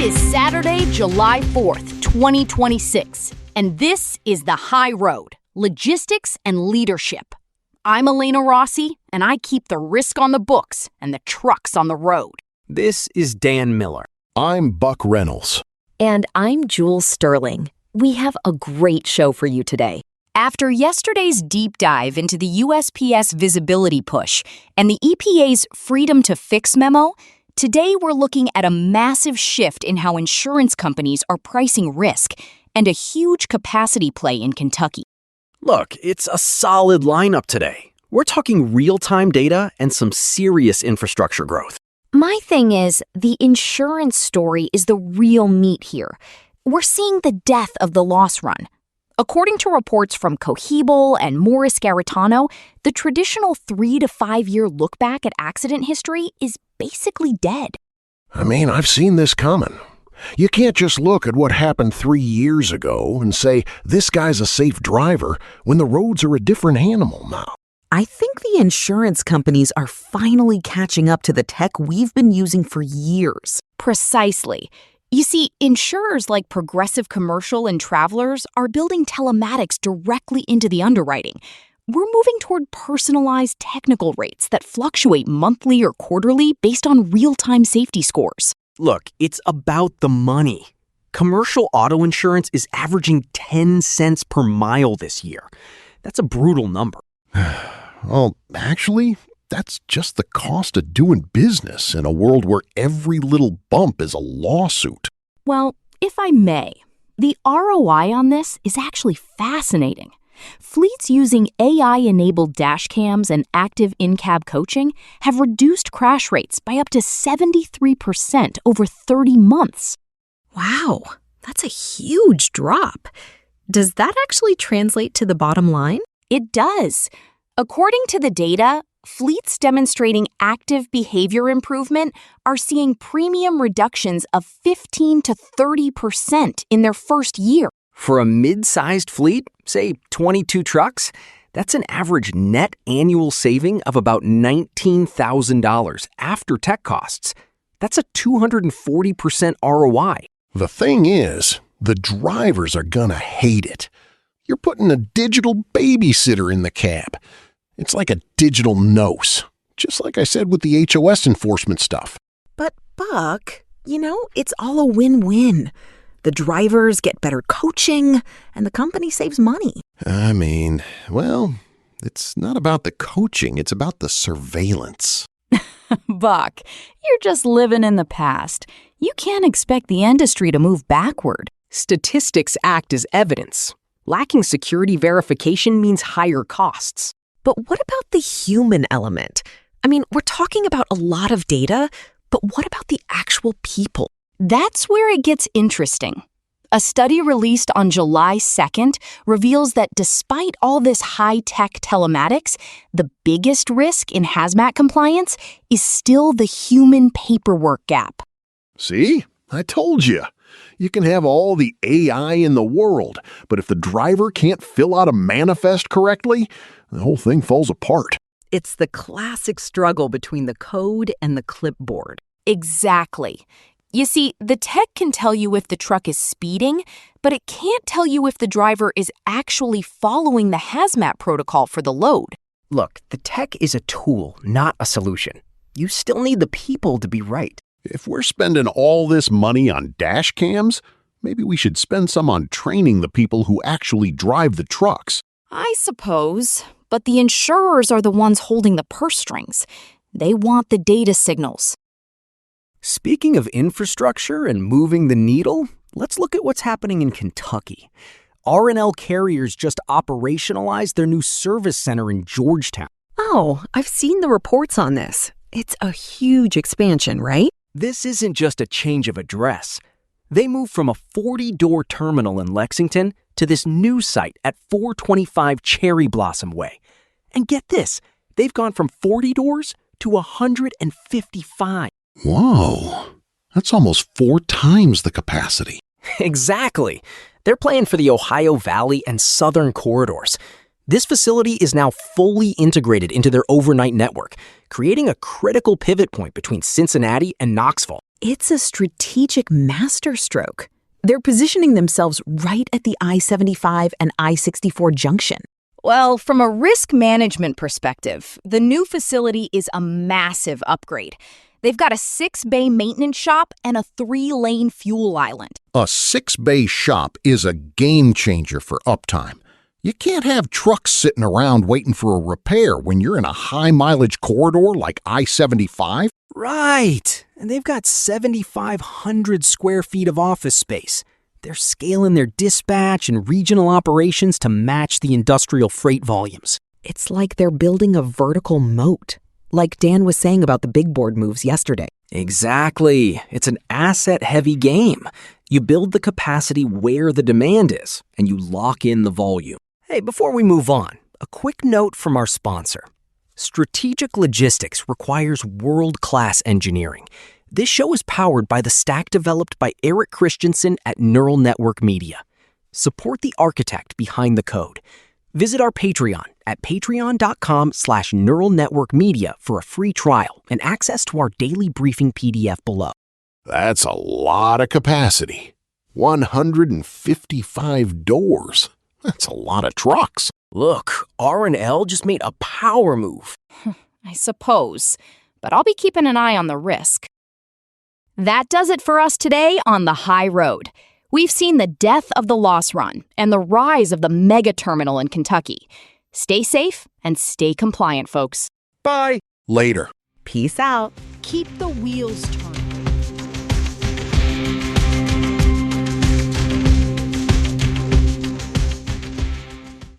is Saturday, July 4th, 2026, and this is The High Road, Logistics and Leadership. I'm Elena Rossi, and I keep the risk on the books and the trucks on the road. This is Dan Miller. I'm Buck Reynolds. And I'm Jules Sterling. We have a great show for you today. After yesterday's deep dive into the USPS visibility push and the EPA's Freedom to Fix memo, today we're looking at a massive shift in how insurance companies are pricing risk and a huge capacity play in Kentucky. Look, it's a solid lineup today. We're talking real-time data and some serious infrastructure growth. My thing is, the insurance story is the real meat here. We're seeing the death of the loss run. According to reports from Cohebel and Morris Garitano, the traditional 3 to 5 year look back at accident history is basically dead. I mean, I've seen this coming. You can't just look at what happened 3 years ago and say, this guy's a safe driver, when the roads are a different animal now. I think the insurance companies are finally catching up to the tech we've been using for years. Precisely. You see, insurers like Progressive Commercial and Travelers are building telematics directly into the underwriting. We're moving toward personalized technical rates that fluctuate monthly or quarterly based on real-time safety scores. Look, it's about the money. Commercial auto insurance is averaging 10 cents per mile this year. That's a brutal number. Well, actually, that's just the cost of doing business in a world where every little bump is a lawsuit. Well, if I may, the ROI on this is actually fascinating. Fleets using AI-enabled dash cams and active in-cab coaching have reduced crash rates by up to 73% over 30 months. Wow, that's a huge drop. Does that actually translate to the bottom line? It does. According to the data, fleets demonstrating active behavior improvement are seeing premium reductions of 15 to 30% in their first year. For a mid-sized fleet, say 22 trucks, that's an average net annual saving of about $19,000 after tech costs. That's a 240% ROI. The thing is, the drivers are gonna hate it. You're putting a digital babysitter in the cab. It's like a digital nose, just like I said with the HOS enforcement stuff. But Buck, it's all a win-win. The drivers get better coaching, and the company saves money. I mean, well, it's not about the coaching, it's about the surveillance. Buck, you're just living in the past. You can't expect the industry to move backward. Statistics act as evidence. Lacking security verification means higher costs. But what about the human element? I mean, we're talking about a lot of data, but what about the actual people? That's where it gets interesting. A study released on July 2nd reveals that despite all this high-tech telematics, the biggest risk in hazmat compliance is still the human paperwork gap. See? I told you. You can have all the AI in the world, but if the driver can't fill out a manifest correctly, the whole thing falls apart. It's the classic struggle between the code and the clipboard. Exactly. You see, the tech can tell you if the truck is speeding, but it can't tell you if the driver is actually following the hazmat protocol for the load. Look, the tech is a tool, not a solution. You still need the people to be right. If we're spending all this money on dash cams, maybe we should spend some on training the people who actually drive the trucks. I suppose, but the insurers are the ones holding the purse strings. They want the data signals. Speaking of infrastructure and moving the needle, let's look at what's happening in Kentucky. R+L Carriers just operationalized their new service center in Georgetown. Oh, I've seen the reports on this. It's a huge expansion, right? This isn't just a change of address. They moved from a 40-door terminal in Lexington to this new site at 425 Cherry Blossom Way. And get this, they've gone from 40 doors to 155. Whoa, that's almost 4 times the capacity. Exactly. They're playing for the Ohio Valley and Southern corridors. This facility is now fully integrated into their overnight network, creating a critical pivot point between Cincinnati and Knoxville. It's a strategic masterstroke. They're positioning themselves right at the I-75 and I-64 junction. Well, from a risk management perspective, the new facility is a massive upgrade. They've got a 6-bay maintenance shop and a 3-lane fuel island. A 6-bay shop is a game changer for uptime. You can't have trucks sitting around waiting for a repair when you're in a high-mileage corridor like I-75. Right. And they've got 7,500 square feet of office space. They're scaling their dispatch and regional operations to match the industrial freight volumes. It's like they're building a vertical moat, like Dan was saying about the big board moves yesterday. Exactly. It's an asset-heavy game. You build the capacity where the demand is, and you lock in the volume. Hey, before we move on, a quick note from our sponsor. Strategic logistics requires world-class engineering. This show is powered by the stack developed by Eric Christensen at Neural Network Media. Support the architect behind the code. Visit our Patreon at patreon.com/Neural Network Media for a free trial and access to our daily briefing PDF below. That's a lot of capacity. 155 doors. That's a lot of trucks. Look, R+L just made a power move. I suppose, but I'll be keeping an eye on the risk. That does it for us today on The High Road. We've seen the death of the loss run and the rise of the mega terminal in Kentucky. Stay safe and stay compliant, folks. Bye. Later. Peace out. Keep the wheels turning.